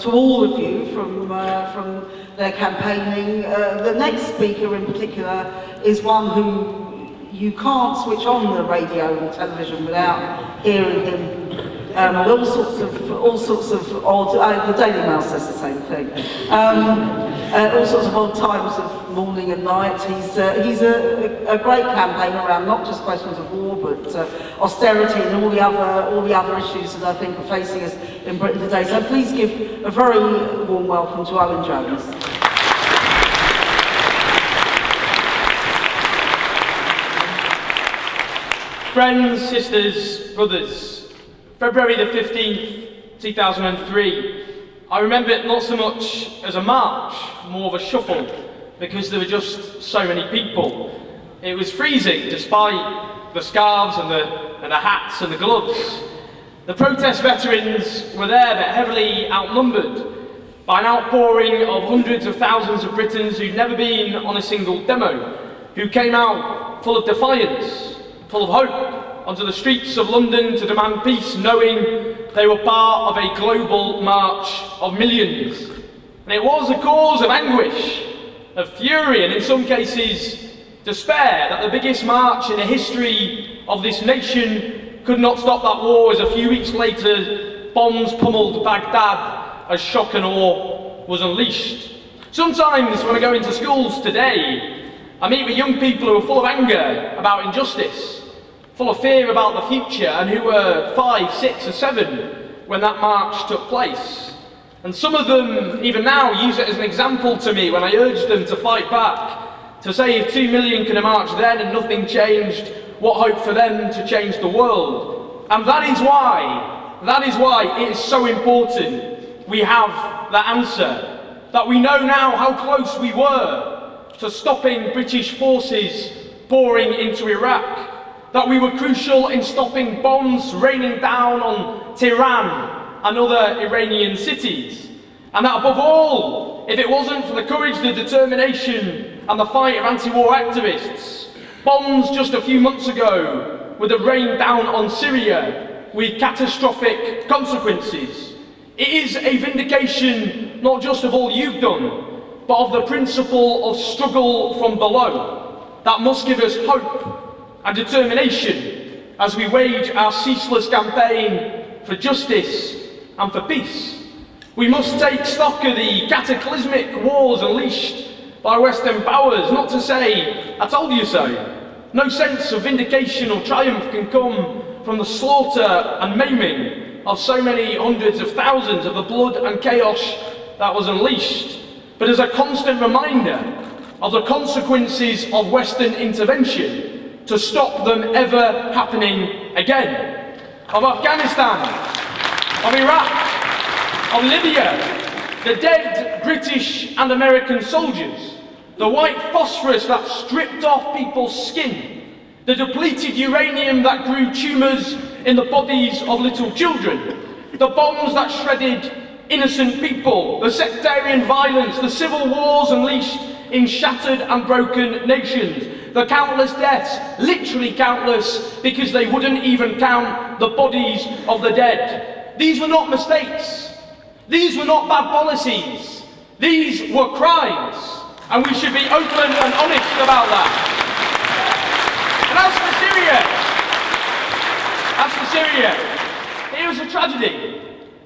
to all of you from their campaigning. The next speaker in particular is one who you can't switch on the radio and television without hearing him. All sorts of odd. The Daily Mail says the same thing. All sorts of odd times of morning and night. He's a great campaigner around not just questions of war, but austerity and all the other issues that I think are facing us in Britain today. So please give a very warm welcome to Owen Jones. Friends, sisters, brothers, February the 15th, 2003, I remember it not so much as a march, more of a shuffle, because there were just so many people. It was freezing, despite the scarves and the hats and the gloves. The protest veterans were there, but heavily outnumbered by an outpouring of hundreds of thousands of Britons who'd never been on a single demo, who came out full of defiance, full of hope, onto the streets of London to demand peace, knowing they were part of a global march of millions. And it was a cause of anguish, of fury, and in some cases, despair, that the biggest march in the history of this nation could not stop that war, as a few weeks later, bombs pummeled Baghdad as shock and awe was unleashed. Sometimes when I go into schools today, I meet with young people who are full of anger about injustice, full of fear about the future, and who were 5, 6 or 7 when that march took place. And some of them, even now, use it as an example to me when I urge them to fight back, to say if 2 million could have marched then and nothing changed, what hope for them to change the world? And that is why it is so important we have the answer, that we know now how close we were to stopping British forces pouring into Iraq, that we were crucial in stopping bombs raining down on Tehran and other Iranian cities, and that above all, if it wasn't for the courage, the determination and the fight of anti-war activists, bombs just a few months ago would have rained down on Syria with catastrophic consequences. It is a vindication not just of all you've done, but of the principle of struggle from below, that must give us hope and determination as we wage our ceaseless campaign for justice and for peace. We must take stock of the cataclysmic wars unleashed by Western powers, not to say, I told you so. No sense of vindication or triumph can come from the slaughter and maiming of so many hundreds of thousands, of the blood and chaos that was unleashed, but as a constant reminder of the consequences of Western intervention to stop them ever happening again. Of Afghanistan, of Iraq, of Libya, the dead British and American soldiers, the white phosphorus that stripped off people's skin, the depleted uranium that grew tumours in the bodies of little children, the bombs that shredded innocent people, the sectarian violence, the civil wars unleashed in shattered and broken nations, the countless deaths, literally countless, because they wouldn't even count the bodies of the dead. These were not mistakes. These were not bad policies. These were crimes, and we should be open and honest about that. And as for Syria, it was a tragedy.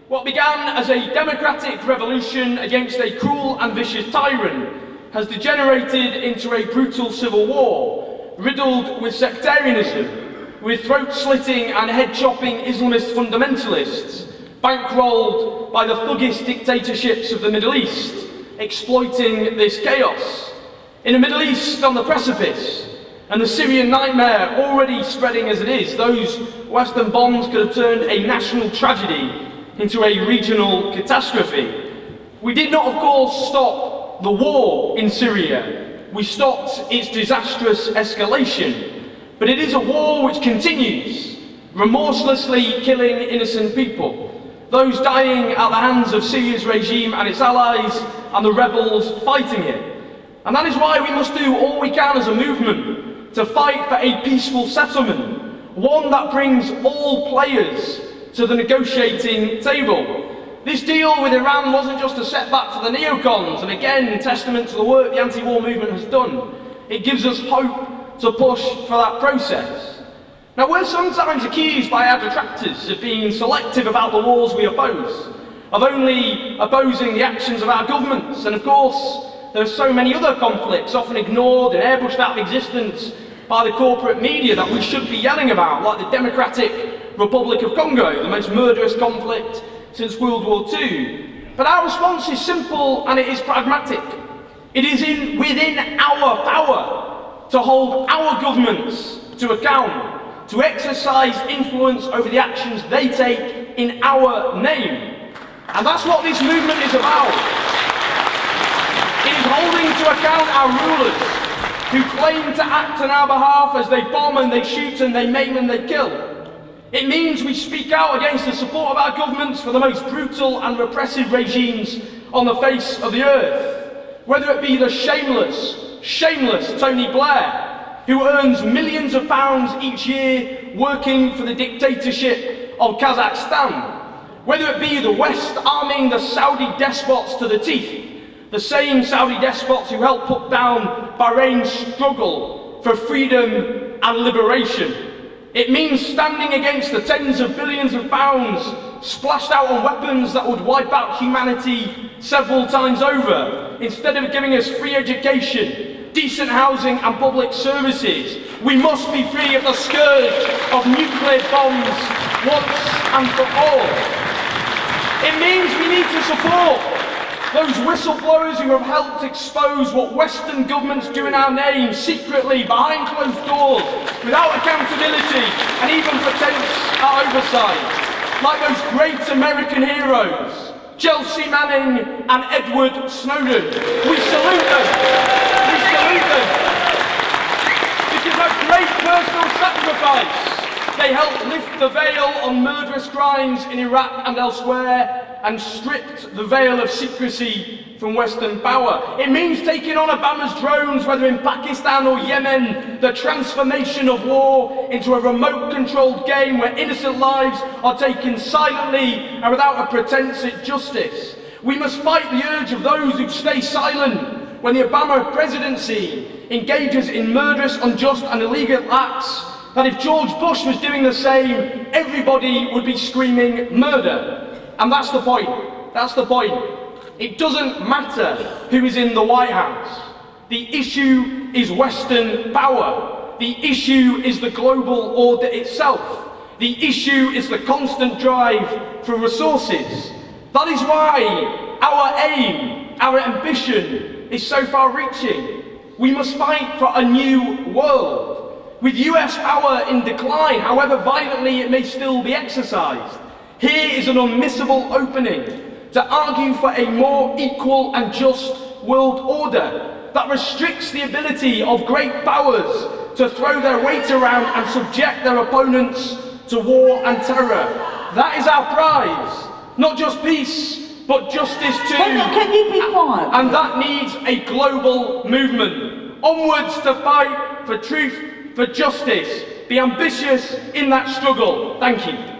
What began as a democratic revolution against a cruel and vicious tyrant has degenerated into a brutal civil war, riddled with sectarianism, with throat-slitting and head-chopping Islamist fundamentalists, bankrolled by the thuggish dictatorships of the Middle East, exploiting this chaos. In a Middle East on the precipice, and the Syrian nightmare already spreading as it is, those Western bombs could have turned a national tragedy into a regional catastrophe. We did not, of course, stop the war in Syria. We stopped its disastrous escalation. But it is a war which continues, remorselessly killing innocent people, those dying at the hands of Syria's regime and its allies, and the rebels fighting it. And that is why we must do all we can as a movement to fight for a peaceful settlement, one that brings all players to the negotiating table. This deal with Iran wasn't just a setback for the neocons, and again, testament to the work the anti-war movement has done. It gives us hope to push for that process. Now, we're sometimes accused by our detractors of being selective about the wars we oppose, of only opposing the actions of our governments, and of course, there are so many other conflicts, often ignored and airbrushed out of existence by the corporate media, that we should be yelling about, like the Democratic Republic of Congo, the most murderous conflict since World War II. But our response is simple and it is pragmatic. It is within our power to hold our governments to account, to exercise influence over the actions they take in our name. And that's what this movement is about. It is holding to account our rulers who claim to act on our behalf as they bomb and they shoot and they maim and they kill. It means we speak out against the support of our governments for the most brutal and repressive regimes on the face of the earth. Whether it be the shameless Tony Blair, who earns millions of pounds each year working for the dictatorship of Kazakhstan. Whether it be the West arming the Saudi despots to the teeth, the same Saudi despots who helped put down Bahrain's struggle for freedom and liberation. It means standing against the tens of billions of pounds splashed out on weapons that would wipe out humanity several times over. Instead of giving us free education, decent housing and public services, we must be free of the scourge of nuclear bombs once and for all. It means we need to support those whistleblowers who have helped expose what Western governments do in our name, secretly, behind closed doors, without accountability and even pretense at oversight. Like those great American heroes, Chelsea Manning and Edward Snowden. We salute them. We salute them. Because of great personal sacrifice, they helped lift the veil on murderous crimes in Iraq and elsewhere, and stripped the veil of secrecy from Western power. It means taking on Obama's drones, whether in Pakistan or Yemen, the transformation of war into a remote-controlled game where innocent lives are taken silently and without a pretense at justice. We must fight the urge of those who stay silent when the Obama presidency engages in murderous, unjust and illegal acts, that if George Bush was doing the same, everybody would be screaming murder. And that's the point. That's the point. It doesn't matter who is in the White House. The issue is Western power. The issue is the global order itself. The issue is the constant drive for resources. That is why our aim, our ambition is so far-reaching. We must fight for a new world. With US power in decline, however violently it may still be exercised, here is an unmissable opening to argue for a more equal and just world order that restricts the ability of great powers to throw their weight around and subject their opponents to war and terror. That is our prize. Not just peace, but justice too. Can you be quiet? And that needs a global movement. Onwards to fight for truth, for justice. Be ambitious in that struggle. Thank you.